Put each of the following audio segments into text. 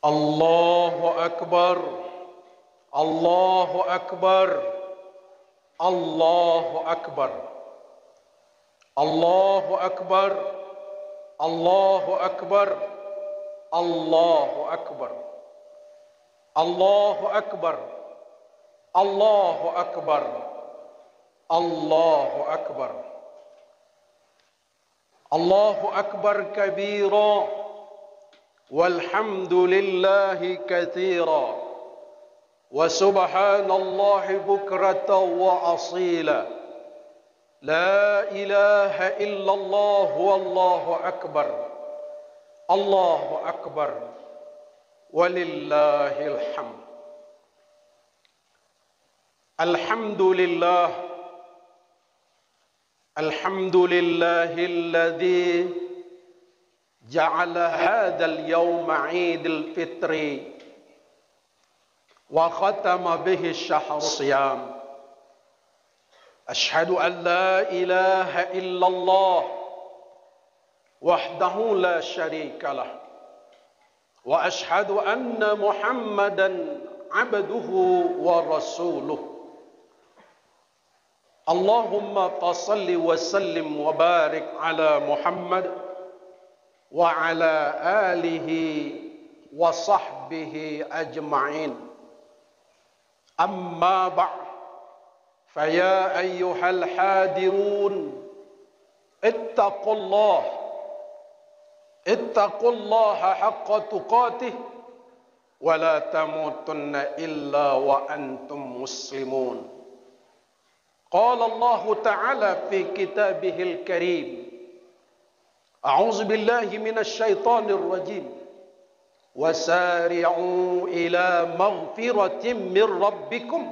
Allahu Akbar, Allahu Akbar, Allahu Akbar, Allahu Akbar, Allahu Akbar, Allahu Akbar, Allahu Akbar, Allahu Akbar, Allahu Akbar, Allahu Akbar kabira. والحمد لله كثيرا وسبحان الله بكرة وأصيلا لا إله إلا الله والله أكبر الله أكبر ولله الحمد. الحمد لله الحمد لله الذي جعل هذا اليوم عيد الفطر وختم به الشهر الصيام. أشهد أن لا إله إلا الله وحده لا شريك له وأشهد أن محمدا عبده ورسوله. اللهم صل وسلم وبارك على محمد وعلى آله وصحبه أجمعين. أما بعد فيا أيها الحاضرون اتقوا الله حق تقاته ولا تموتن إلا وأنتم مسلمون. قال الله تعالى في كتابه الكريم: أعوذ بالله من الشيطان الرجيم وسارعوا إلى مغفرة من ربكم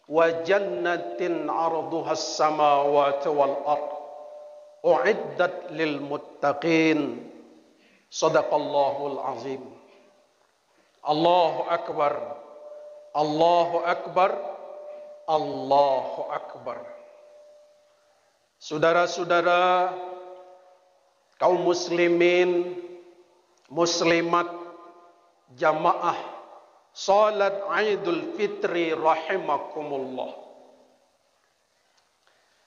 وجنة عرضها السماوات والأرض أعدت للمتقين. صدق الله العظيم. الله أكبر الله أكبر الله أكبر. Saudara-saudara kaum muslimin, muslimat, jamaah salat Idul Fitri rahimakumullah.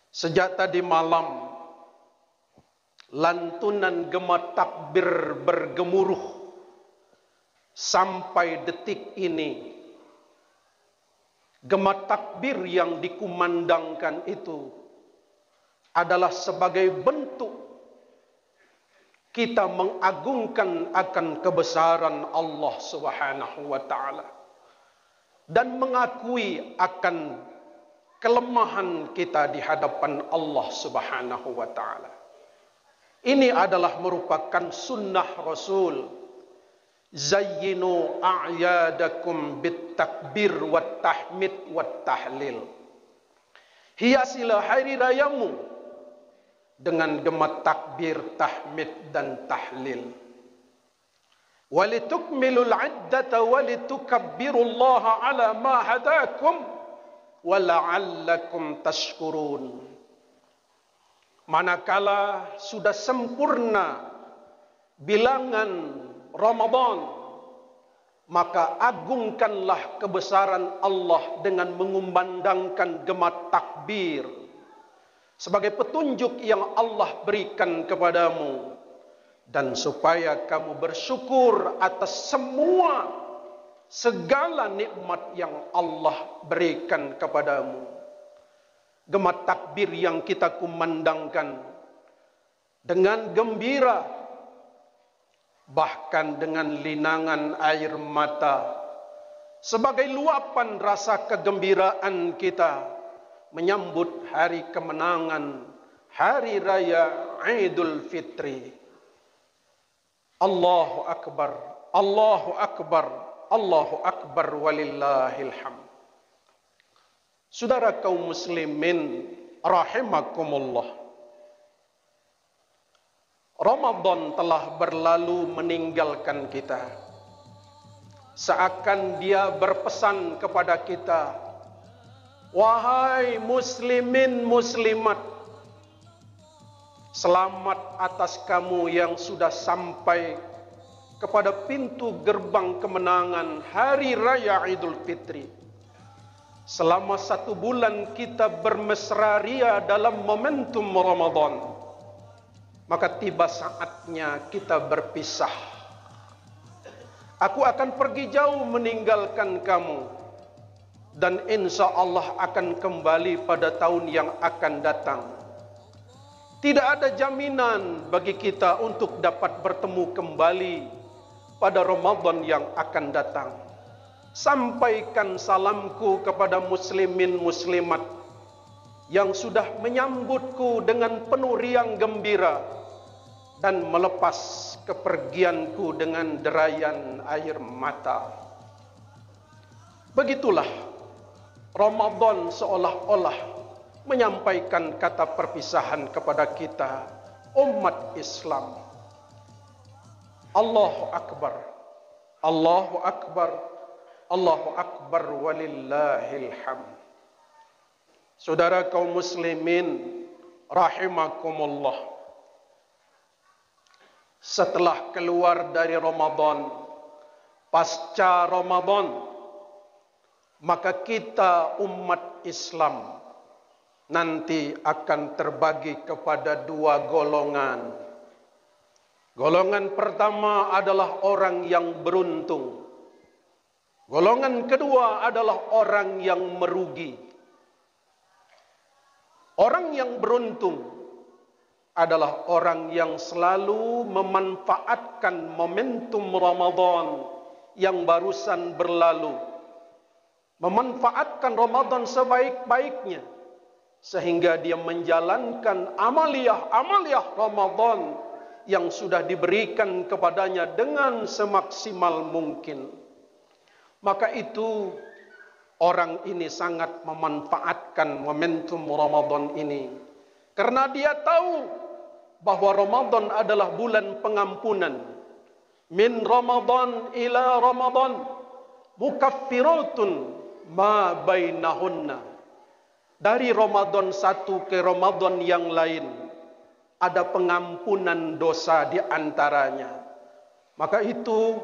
Sejak tadi malam lantunan gema takbir bergemuruh sampai detik ini. Gema takbir yang dikumandangkan itu adalah sebagai bentuk kita mengagungkan akan kebesaran Allah Subhanahu wa taala dan mengakui akan kelemahan kita di hadapan Allah Subhanahu wa taala. Ini adalah merupakan sunnah Rasul. Zayyinu a'yadakum bit takbir wat tahmid wat tahlil. Hiasilah hari rayamu dengan gema takbir, tahmid dan tahlil. Walitukmilul iddata walitukabbirullaha ala ma hadakum wa la'allakum tashkurun. Manakala sudah sempurna bilangan Ramadan, maka agungkanlah kebesaran Allah dengan mengumandangkan gema takbir sebagai petunjuk yang Allah berikan kepadamu, dan supaya kamu bersyukur atas segala nikmat yang Allah berikan kepadamu. Gema takbir yang kita kumandangkan dengan gembira, bahkan dengan linangan air mata, sebagai luapan rasa kegembiraan kita menyambut hari kemenangan, hari raya Idul Fitri. Allahu Akbar, Allahu Akbar, Allahu Akbar walillahil hamd. Saudara kaum muslimin rahimakumullah, Ramadan telah berlalu meninggalkan kita. Seakan dia berpesan kepada kita, wahai muslimin muslimat, selamat atas kamu yang sudah sampai kepada pintu gerbang kemenangan Hari Raya Idul Fitri. Selama 1 bulan kita bermesra ria dalam momentum Ramadan, maka tiba saatnya kita berpisah. Aku akan pergi jauh meninggalkan kamu, dan insya Allah akan kembali pada tahun yang akan datang. Tidak ada jaminan bagi kita untuk dapat bertemu kembali pada Ramadan yang akan datang. Sampaikan salamku kepada muslimin muslimat yang sudah menyambutku dengan penuh riang gembira dan melepas kepergianku dengan derayan air mata. Begitulah Ramadan seolah-olah menyampaikan kata perpisahan kepada kita, umat Islam. Allahu Akbar, Allahu Akbar, Allahu Akbar walillahil hamd. Saudara kaum muslimin rahimakumullah. Setelah keluar dari Ramadan, pasca Ramadan, maka kita umat Islam nanti akan terbagi kepada 2 golongan. Golongan pertama adalah orang yang beruntung. Golongan kedua adalah orang yang merugi. Orang yang beruntung adalah orang yang selalu memanfaatkan momentum Ramadan yang barusan berlalu. Memanfaatkan Ramadan sebaik-baiknya, sehingga dia menjalankan amaliyah Ramadan yang sudah diberikan kepadanya dengan semaksimal mungkin. Maka itu orang ini sangat memanfaatkan momentum Ramadan ini, karena dia tahu bahwa Ramadan adalah bulan pengampunan. Min Ramadan ila Ramadan mukaffiratun ma bainahunna. Dari Ramadan satu ke Ramadan yang lain ada pengampunan dosa di antaranya. Maka itu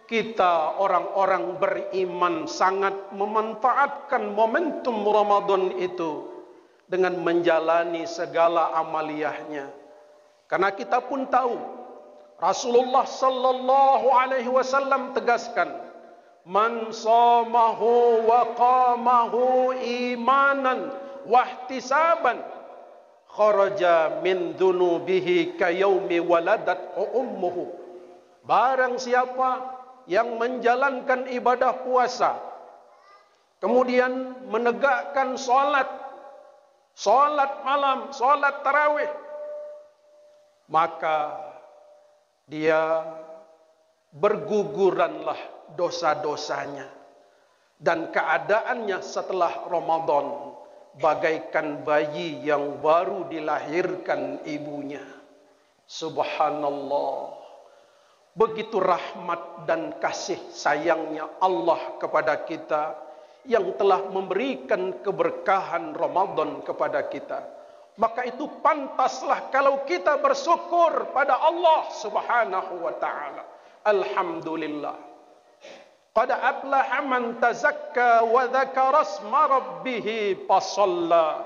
kita orang-orang beriman sangat memanfaatkan momentum Ramadan itu dengan menjalani segala amaliyahnya. Karena kita pun tahu Rasulullah sallallahu alaihi wasallam tegaskan, man shamahu wa qamahu imanan wa ihtisaban kharaja min dhunubihi kayaumi waladat ummuhu. Barang siapa yang menjalankan ibadah puasa, kemudian menegakkan salat malam, salat tarawih, maka dia berguguranlah dosa-dosanya, dan keadaannya setelah Ramadan bagaikan bayi yang baru dilahirkan ibunya. Subhanallah. Begitu rahmat dan kasih sayangnya Allah kepada kita, yang telah memberikan keberkahan Ramadan kepada kita. Maka itu pantaslah kalau kita bersyukur pada Allah Subhanahu wa ta'ala. Alhamdulillah. Qad aflaha man tazakka wa dzakara asma rabbih fasalla.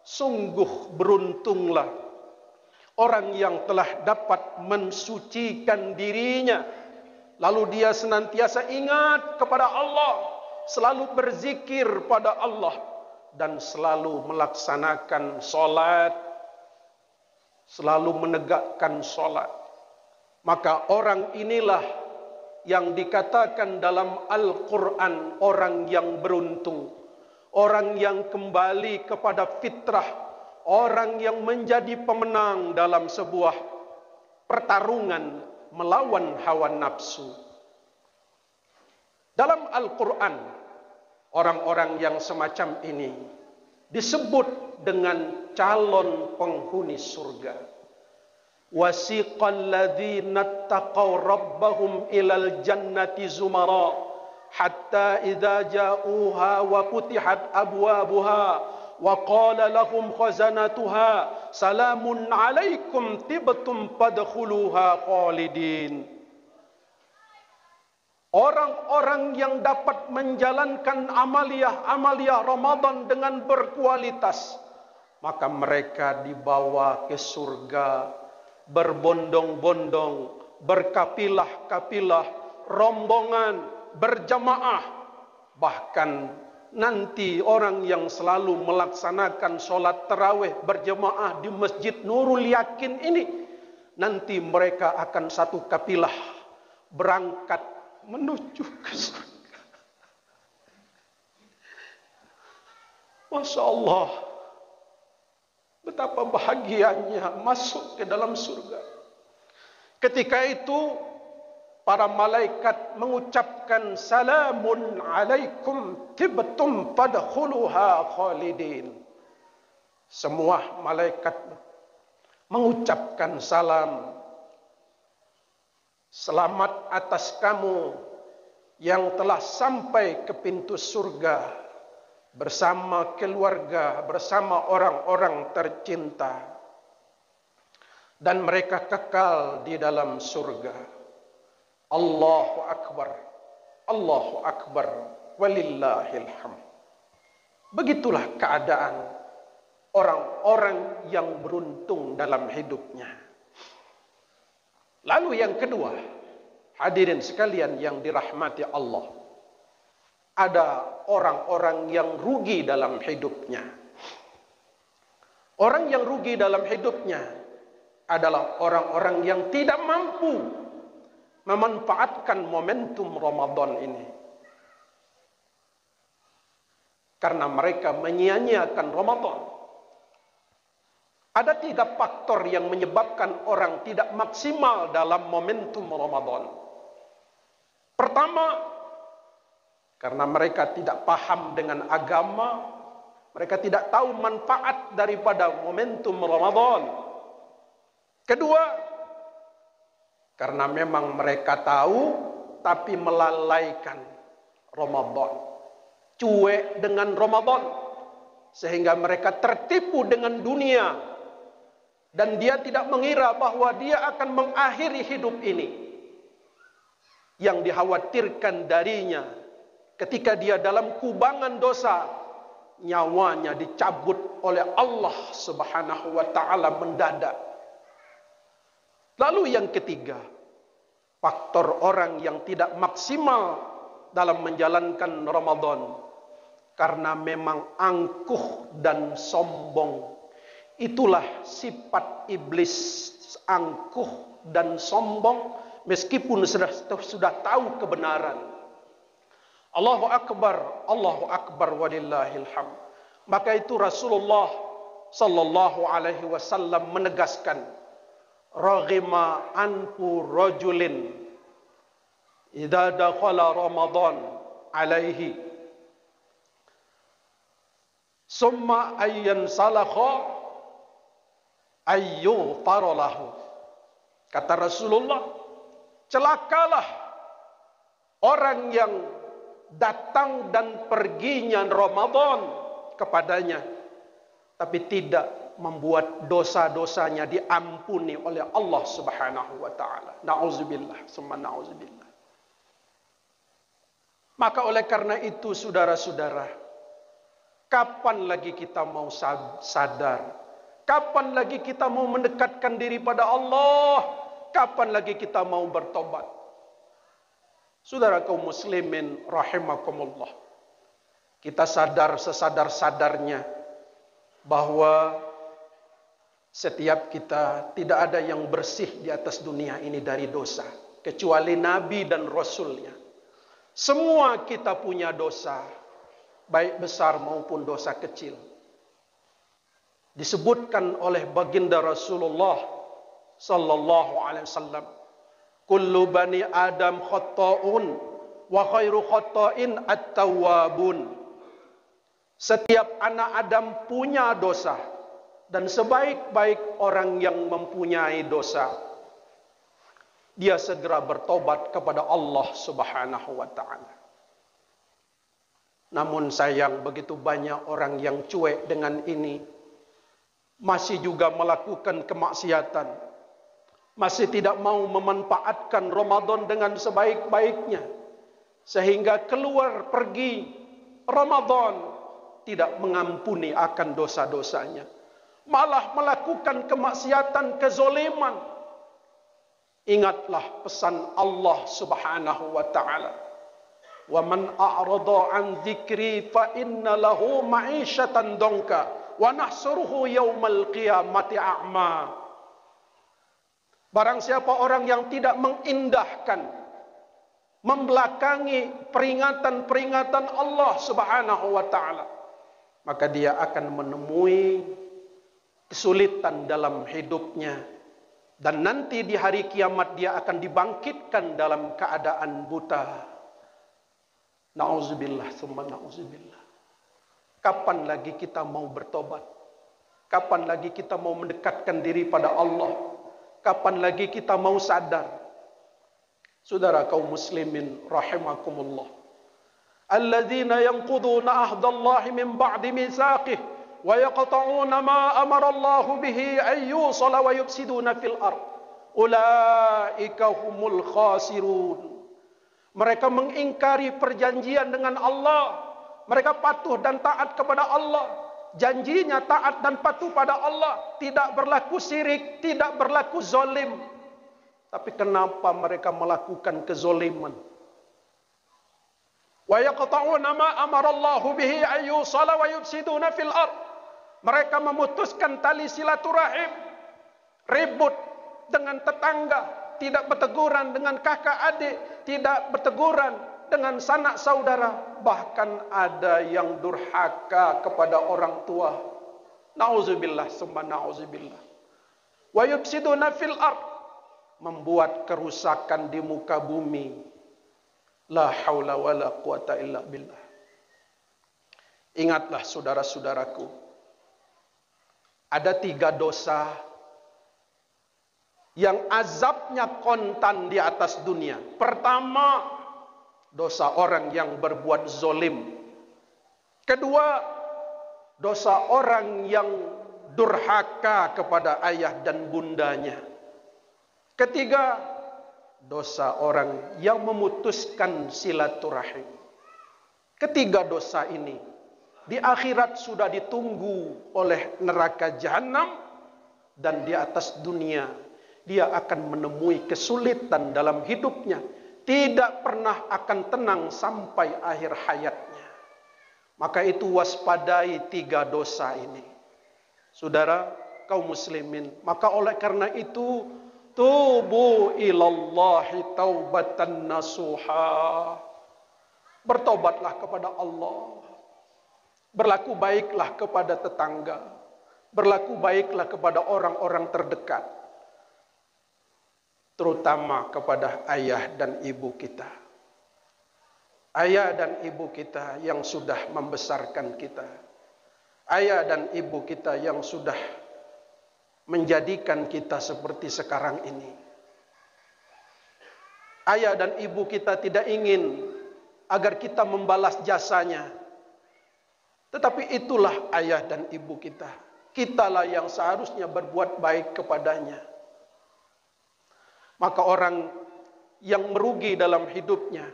Sungguh beruntunglah orang yang telah dapat mensucikan dirinya, lalu dia senantiasa ingat kepada Allah, selalu berzikir pada Allah, dan selalu melaksanakan salat, selalu menegakkan salat. Maka orang inilah yang dikatakan dalam Al-Quran orang yang beruntung, orang yang kembali kepada fitrah, orang yang menjadi pemenang dalam sebuah pertarungan melawan hawa nafsu. Dalam Al-Quran, orang-orang yang semacam ini disebut dengan calon penghuni surga. Wasiqal ladzina taqaw rabbahum ilal jannati zumara hatta idza ja'uha wa futihat abwabuha wa qala lahum khazanatuha salamun alaikum tibtum fadkhuluha khalidin. Orang-orang yang dapat menjalankan amalia Ramadan dengan berkualitas, maka mereka dibawa ke surga berbondong-bondong, berkapilah-kapilah, rombongan, berjamaah. Bahkan nanti orang yang selalu melaksanakan sholat tarawih berjamaah di Masjid Nurul Yakin ini, nanti mereka akan satu kapilah berangkat menuju ke surga. Masya Allah, betapa bahagianya masuk ke dalam surga. Ketika itu para malaikat mengucapkan salamun alaikum tibtum fadkhuluha khalidin. Semua malaikat mengucapkan salam, selamat atas kamu yang telah sampai ke pintu surga bersama keluarga, bersama orang-orang tercinta, dan mereka kekal di dalam surga. Allahu Akbar, Allahu Akbar, walillahil hamd. Begitulah keadaan orang-orang yang beruntung dalam hidupnya. Lalu yang kedua, hadirin sekalian yang dirahmati Allah, ada orang-orang yang rugi dalam hidupnya. Orang yang rugi dalam hidupnya adalah orang-orang yang tidak mampu memanfaatkan momentum Ramadan ini. Karena mereka menyia-nyiakan Ramadan. Ada 3 faktor yang menyebabkan orang tidak maksimal dalam momentum Ramadan. Pertama, karena mereka tidak paham dengan agama, mereka tidak tahu manfaat daripada momentum Ramadan. Kedua, karena memang mereka tahu tapi melalaikan Ramadan, cuek dengan Ramadan, sehingga mereka tertipu dengan dunia. Dan dia tidak mengira bahwa dia akan mengakhiri hidup ini. Yang dikhawatirkan darinya ketika dia dalam kubangan dosa, nyawanya dicabut oleh Allah Subhanahu wa ta'ala mendadak. Lalu yang ketiga, faktor orang yang tidak maksimal dalam menjalankan Ramadan karena memang angkuh dan sombong. Itulah sifat iblis, angkuh dan sombong meskipun sudah tahu kebenaran. Allahu Akbar walillahil hamd. Maka itu Rasulullah sallallahu alaihi wasallam menegaskan, raghima anfu rajulin idza dakhala Ramadan alaihi summa ayyan salakha ayyu farolahu. Kata Rasulullah, celakalah orang yang datang dan perginya Ramadan kepadanya, tapi tidak membuat dosa-dosanya diampuni oleh Allah Subhanahu wa ta'ala. Na'udzubillah, summa na'udzubillah. Maka oleh karena itu, saudara-saudara, kapan lagi kita mau sadar? Kapan lagi kita mau mendekatkan diri pada Allah? Kapan lagi kita mau bertobat? Saudara kaum muslimin rahimakumullah, kita sadar sesadar-sadarnya bahwa setiap kita tidak ada yang bersih di atas dunia ini dari dosa, kecuali Nabi dan Rasulnya. Semua kita punya dosa, baik besar maupun dosa kecil. Disebutkan oleh baginda Rasulullah sallallahu alaihi wasallam, kullu bani Adam khata'un wa khairu khata'in at-tawwabun. Setiap anak Adam punya dosa, dan sebaik-baik orang yang mempunyai dosa, dia segera bertobat kepada Allah Subhanahu wa ta'ala. Namun sayang, begitu banyak orang yang cuek dengan ini, masih juga melakukan kemaksiatan, masih tidak mau memanfaatkan Ramadan dengan sebaik-baiknya, sehingga keluar pergi Ramadan tidak mengampuni akan dosa-dosanya, malah melakukan kemaksiatan, kezoliman. Ingatlah pesan Allah Subhanahu wa taala, "Wa man a'rada 'an dzikri fa inna lahu ma'isyatan dhanka wa nahsuruhu yaumal qiyamati a'ma." Barang siapa orang yang tidak mengindahkan, membelakangi peringatan-peringatan Allah Subhanahu wa taala, maka dia akan menemui kesulitan dalam hidupnya, dan nanti di hari kiamat dia akan dibangkitkan dalam keadaan buta. Nauzubillah summa nauzubillah. Kapan lagi kita mau bertobat? Kapan lagi kita mau mendekatkan diri pada Allah? Kapan lagi kita mau sadar? Saudara kaum muslimin rahimakumullah, alladzina yanquduna ahdallahi min ba'di mitsaqih wa yaqta'una ma amara Allah bihi an yusala wa yufsiduna fil ard, ulaika humul khasirun. Mereka mengingkari perjanjian dengan Allah. Mereka patuh dan taat kepada Allah. Janjinya taat dan patuh pada Allah, tidak berlaku syirik, tidak berlaku zalim. Tapi kenapa mereka melakukan kezoliman? Wa yaqta'una ma amara Allah bihi an yusala wa yufsiduna fil ard. Mereka memutuskan tali silaturahim, ribut dengan tetangga, tidak berteguran dengan kakak adik, tidak berteguran dengan sanak saudara. Bahkan ada yang durhaka kepada orang tua. Nauzubillah summa nauzubillah. Wa yufsiduna fil ard, membuat kerusakan di muka bumi. La haula wala quwata illa billah. Ingatlah saudara-saudaraku, ada 3 dosa yang azabnya kontan di atas dunia. Pertama, dosa orang yang berbuat zolim. Kedua, dosa orang yang durhaka kepada ayah dan bundanya. Ketiga, dosa orang yang memutuskan silaturahim. Ketiga dosa ini di akhirat sudah ditunggu oleh neraka jahanam, dan di atas dunia dia akan menemui kesulitan dalam hidupnya, tidak pernah akan tenang sampai akhir hayatnya. Maka itu waspadai 3 dosa ini, saudara kaum muslimin. Maka oleh karena itu, tubu ilallahi taubatan nasuha. Bertobatlah kepada Allah. Berlaku baiklah kepada tetangga. Berlaku baiklah kepada orang-orang terdekat, terutama kepada ayah dan ibu kita. Ayah dan ibu kita yang sudah membesarkan kita. Ayah dan ibu kita yang sudah menjadikan kita seperti sekarang ini. Ayah dan ibu kita tidak ingin agar kita membalas jasanya. Tetapi itulah ayah dan ibu kita. Kitalah yang seharusnya berbuat baik kepadanya. Maka orang yang merugi dalam hidupnya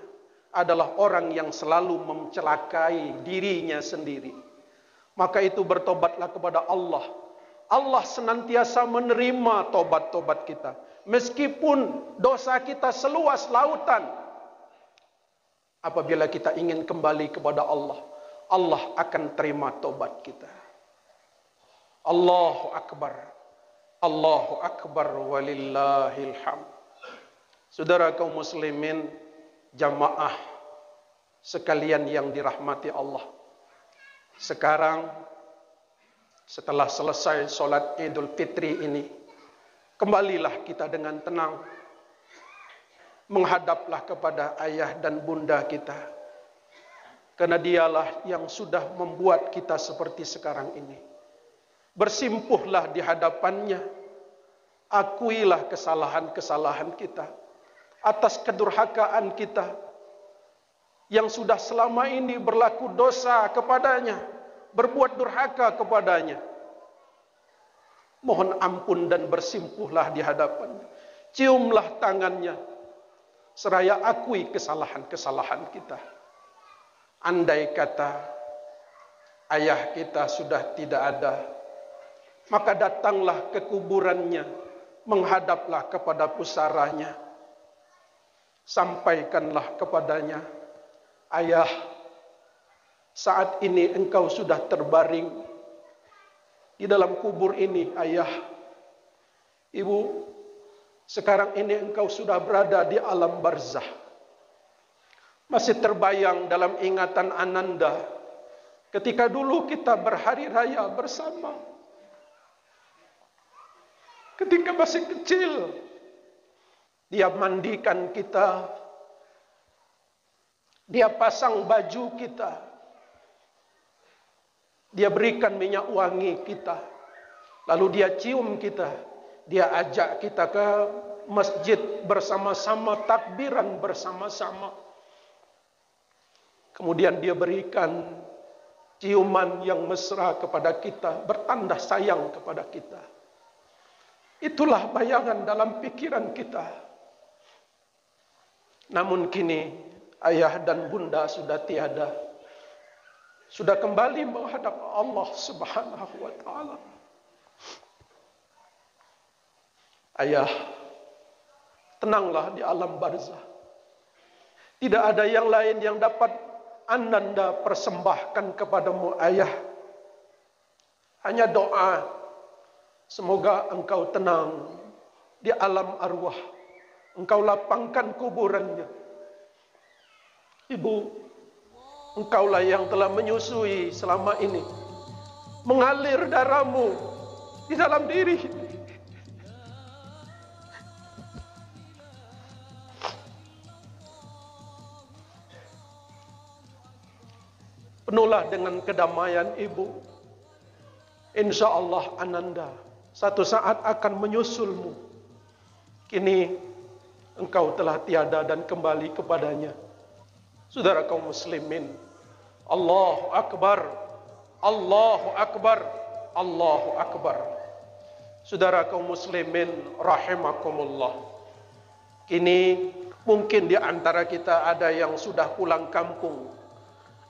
adalah orang yang selalu mencelakai dirinya sendiri. Maka itu bertobatlah kepada Allah. Allah senantiasa menerima tobat-tobat kita. Meskipun dosa kita seluas lautan. Apabila kita ingin kembali kepada Allah, Allah akan terima tobat kita. Allahu Akbar. Allahu Akbar walillahil hamd. Saudara kaum muslimin, jamaah sekalian yang dirahmati Allah. Sekarang setelah selesai solat Idul Fitri ini, kembalilah kita dengan tenang. Menghadaplah kepada ayah dan bunda kita. Karena dialah yang sudah membuat kita seperti sekarang ini. Bersimpuhlah di hadapannya. Akuilah kesalahan-kesalahan kita. Atas kedurhakaan kita. Yang sudah selama ini berlaku dosa kepadanya. Berbuat durhaka kepadanya. Mohon ampun dan bersimpuhlah di hadapannya. Ciumlah tangannya. seraya akui kesalahan-kesalahan kita. Andai kata ayah kita sudah tidak ada, maka datanglah ke kuburannya, menghadaplah kepada pusaranya, sampaikanlah kepadanya, ayah, saat ini engkau sudah terbaring di dalam kubur ini, ayah. Ibu, sekarang ini engkau sudah berada di alam barzah. Masih terbayang dalam ingatan Ananda ketika dulu kita berhari raya bersama. Ketika masih kecil, dia mandikan kita, dia pasang baju kita, dia berikan minyak wangi kita, lalu dia cium kita, dia ajak kita ke masjid bersama-sama, takbiran bersama-sama. Kemudian dia berikan ciuman yang mesra kepada kita, bertanda sayang kepada kita. Itulah bayangan dalam pikiran kita. Namun kini ayah dan bunda sudah tiada, sudah kembali menghadap Allah Subhanahu wa taala. Ayah, tenanglah di alam barzah. Tidak ada yang lain yang dapat Ananda persembahkan kepadamu, ayah. Hanya doa, semoga engkau tenang di alam arwah, engkau lapangkan kuburannya. Ibu, engkaulah yang telah menyusui selama ini, mengalir darahmu di dalam diri. Penuhlah dengan kedamaian ibu. Insya Allah Ananda satu saat akan menyusulmu. Kini engkau telah tiada dan kembali kepadanya. Saudara kaum muslimin, Allahu Akbar, Allahu Akbar, Allahu Akbar. Saudara kaum muslimin rahimakumullah. Kini mungkin di antara kita ada yang sudah pulang kampung.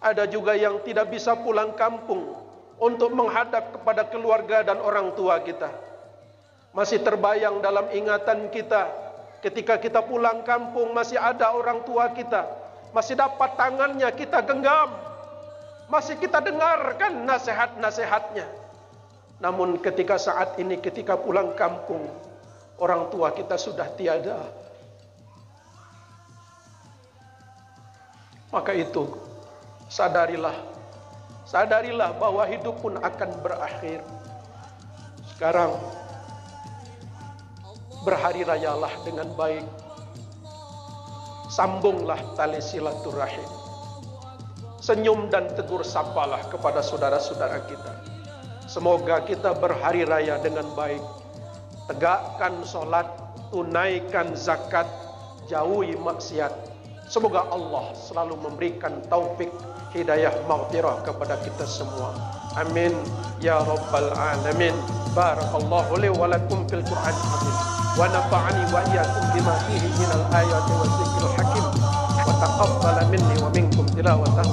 Ada juga yang tidak bisa pulang kampung untuk menghadap kepada keluarga dan orang tua kita. Masih terbayang dalam ingatan kita ketika kita pulang kampung, masih ada orang tua kita, masih dapat tangannya kita genggam, masih kita dengarkan nasihat-nasihatnya. Namun ketika saat ini, ketika pulang kampung, orang tua kita sudah tiada. Maka itu, sadarilah bahwa hidup pun akan berakhir. Sekarang berhari rayalah dengan baik, sambunglah tali silaturahim, senyum dan tegur sapalah kepada saudara-saudara kita. Semoga kita berhari raya dengan baik, tegakkan sholat, tunaikan zakat, jauhi maksiat. Semoga Allah selalu memberikan taufik, hidayah, maghfirah kepada kita semua. Amin ya rabbal alamin. Barakallahu li wa lakum fil Qur'anil azim wa nafa'ani wa iyyakum bima fihi minal ayati wa dzikril hakim wa taqabbala minni wa minkum tilawatahu